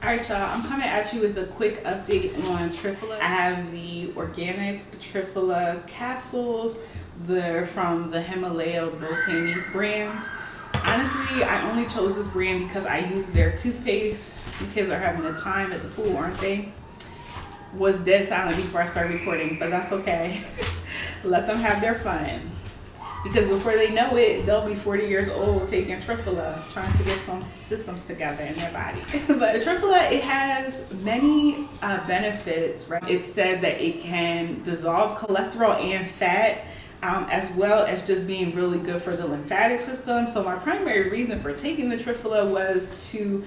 Alright y'all, I'm coming at you with a quick update on Triphala. I have the organic Triphala capsules. They're from the Himalaya Botanic brand. Honestly, I only chose this brand because I use their toothpaste. The kids are having a time at the pool, aren't they? Was dead silent before I started recording, but that's okay. Let them have their fun. Because before they know it, they'll be 40 years old taking Triphala, trying to get some systems together in their body. But the Triphala, it has many benefits, right? It's said that it can dissolve cholesterol and fat, as well as just being really good for the lymphatic system. So my primary reason for taking the Triphala was to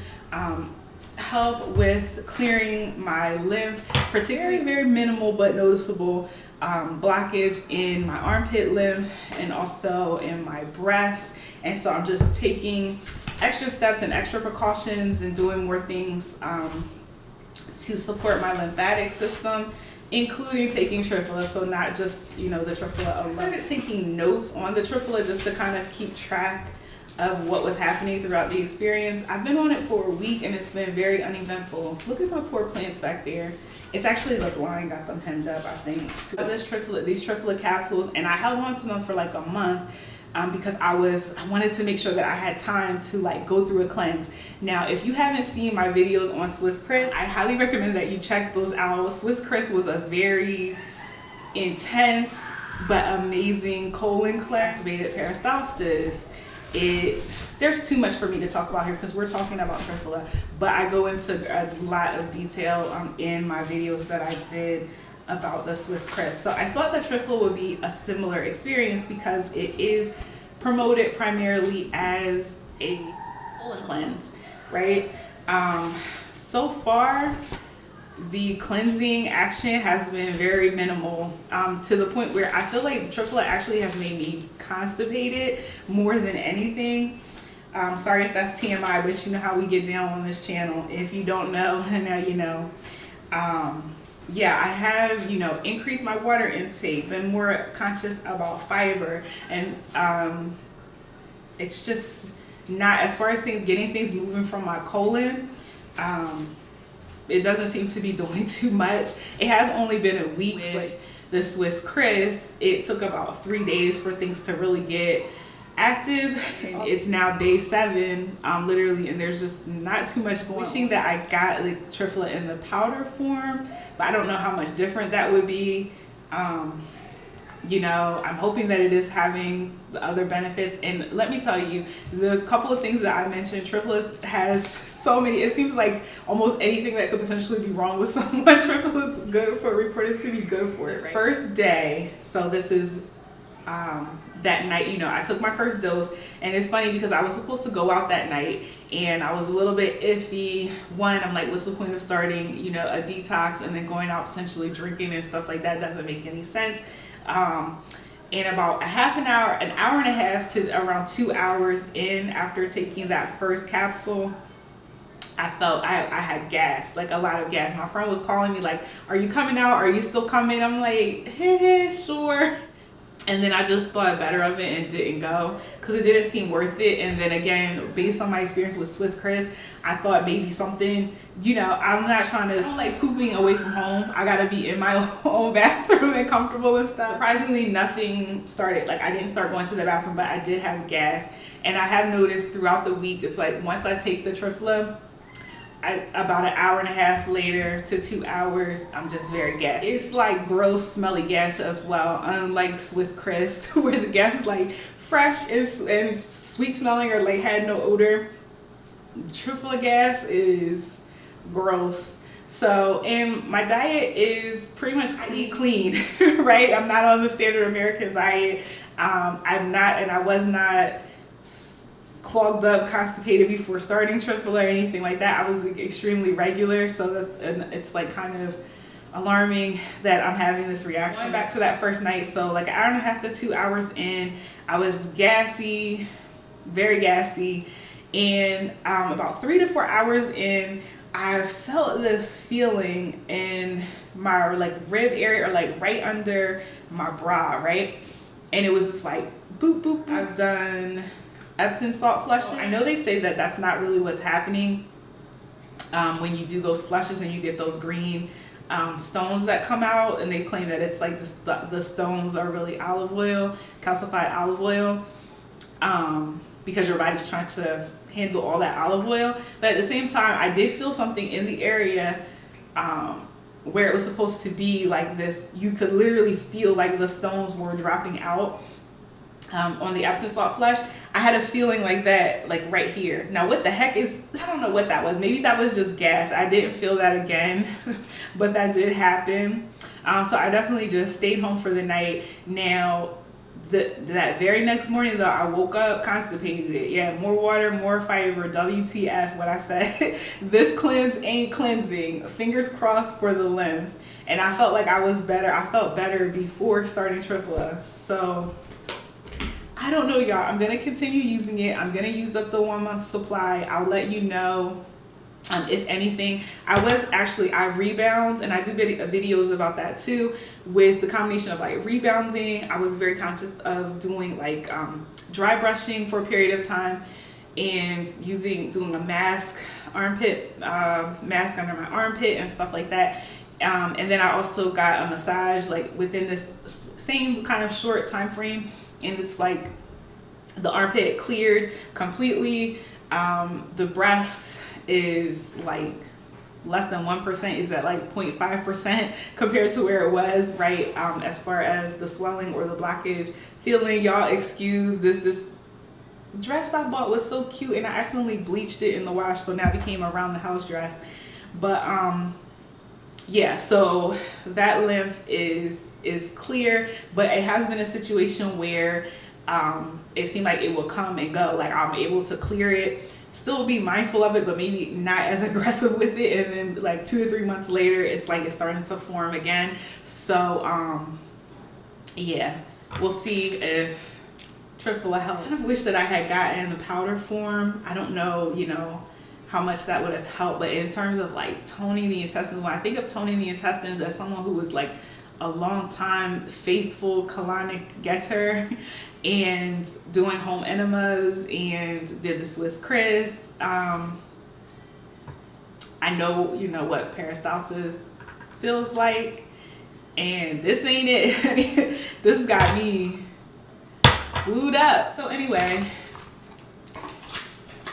help with clearing my lymph, particularly very minimal but noticeable blockage in my armpit lymph and also in my breast. And so I'm just taking extra steps and extra precautions and doing more things to support my lymphatic system, including taking Triphala. So not just, you know, the Triphala alone. I started taking notes on the Triphala just to kind of keep track of what was happening throughout the experience. I've been on it for a week and it's been very uneventful. Look at my poor plants back there. It's actually the blind got them hemmed up, I think. These Triphala capsules, and I held on to them for like a month because I wanted to make sure that I had time to like go through a cleanse. Now, if you haven't seen my videos on Swiss Kriss, I highly recommend that you check those out. Swiss Kriss was a very intense but amazing colon cleanse, activated peristalsis. There's too much for me to talk about here because we're talking about Triphala, but I go into a lot of detail in my videos that I did about the Swiss Kriss. So I thought that Triphala would be a similar experience because it is promoted primarily as a colon cleanse, right? So far, the cleansing action has been very minimal, to the point where I feel like the Triphala actually has made me constipated more than anything. Sorry if that's TMI, but you know how we get down on this channel. If you don't know, now you know. Yeah, I have, you know, increased my water intake, been more conscious about fiber, and it's just not, as far as getting things moving from my colon, it doesn't seem to be doing too much. It has only been a week with the Swiss Kriss. It took about 3 days for things to really get active. And it's now day 7, literally, and there's just not too much going on. Wishing that I got the Triphala in the powder form, but I don't know how much different that would be. You know, I'm hoping that it is having the other benefits. And let me tell you, the couple of things that I mentioned, Triphala has so many. It seems like almost anything that could potentially be wrong with someone, Triphala is good for, reported to be good for it. Right? First day, so this is that night, you know, I took my first dose, and it's funny because I was supposed to go out that night and I was a little bit iffy. One, I'm like, what's the point of starting, you know, a detox and then going out potentially drinking and stuff like that? Doesn't make any sense. And about a half an hour and a half to around 2 hours in after taking that first capsule, I felt I had gas, like a lot of gas. My friend was calling me like, are you coming out? Are you still coming? I'm like, hey, sure. And then I just thought better of it and didn't go because it didn't seem worth it. And then again, based on my experience with Swiss Kriss, I thought maybe something, you know, I don't like pooping away from home. I gotta be in my own bathroom and comfortable and stuff. Surprisingly, nothing started. Like, I didn't start going to the bathroom, but I did have gas. And I have noticed throughout the week, it's like once I take the Triphala, about an hour and a half later to 2 hours, I'm just very gassy. It's like gross, smelly gas as well, unlike Swiss Kriss, where the gas is like fresh and sweet smelling or like had no odor. Triphala gas is gross. So, and my diet is pretty much clean, right? I'm not on the standard American diet. I'm not, and I was not clogged up, constipated before starting Triphala or anything like that. I was like, extremely regular, so it's like kind of alarming that I'm having this reaction. Going back to that first night, so like an hour and a half to 2 hours in, I was gassy, very gassy, and about 3 to 4 hours in, I felt this feeling in my like rib area, or like right under my bra, right? And it was just like boop, boop, boop. I've done Epsom salt flushing. I know they say that that's not really what's happening, when you do those flushes and you get those green stones that come out, and they claim that it's like the stones are really olive oil, calcified olive oil, because your body's trying to handle all that olive oil. But at the same time, I did feel something in the area where it was supposed to be like this. You could literally feel like the stones were dropping out on the Epsom salt flush. I had a feeling like that, like right here. Now what the heck is, I don't know what that was. Maybe that was just gas. I didn't feel that again, but that did happen. So I definitely just stayed home for the night. Now that very next morning though, I woke up constipated. Yeah, more water, more fiber, WTF what I said. This cleanse ain't cleansing. Fingers crossed for the lymph. And I felt like I was better. I felt better before starting Triphala. So I don't know, y'all. I'm going to continue using it. I'm going to use up the 1 month supply. I'll let you know if anything. I rebound, and I do videos about that too, with the combination of like rebounding. I was very conscious of doing like dry brushing for a period of time, and doing a mask, mask under my armpit and stuff like that. And then I also got a massage like within this same kind of short time frame, and it's like the armpit cleared completely. The breast is like less than 1%, is at like 0.5% compared to where it was, right? As far as the swelling or the blockage feeling. Y'all excuse this dress I bought was so cute, and I accidentally bleached it in the wash, so now it became a round the house dress. But yeah, so that lymph is clear, but it has been a situation where it seemed like it will come and go. Like I'm able to clear it, still be mindful of it, but maybe not as aggressive with it. And then like 2 or 3 months later, it's like it's starting to form again. So yeah, we'll see if Triphala helps. I kind of wish that I had gotten the powder form. I don't know, how much that would have helped, but in terms of like toning the intestines, when I think of toning the intestines as someone who was like a long time faithful colonic getter and doing home enemas and did the Swiss Kriss, I know what peristalsis feels like, and this ain't it. This got me glued up. So anyway,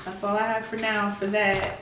that's all I have for now for that.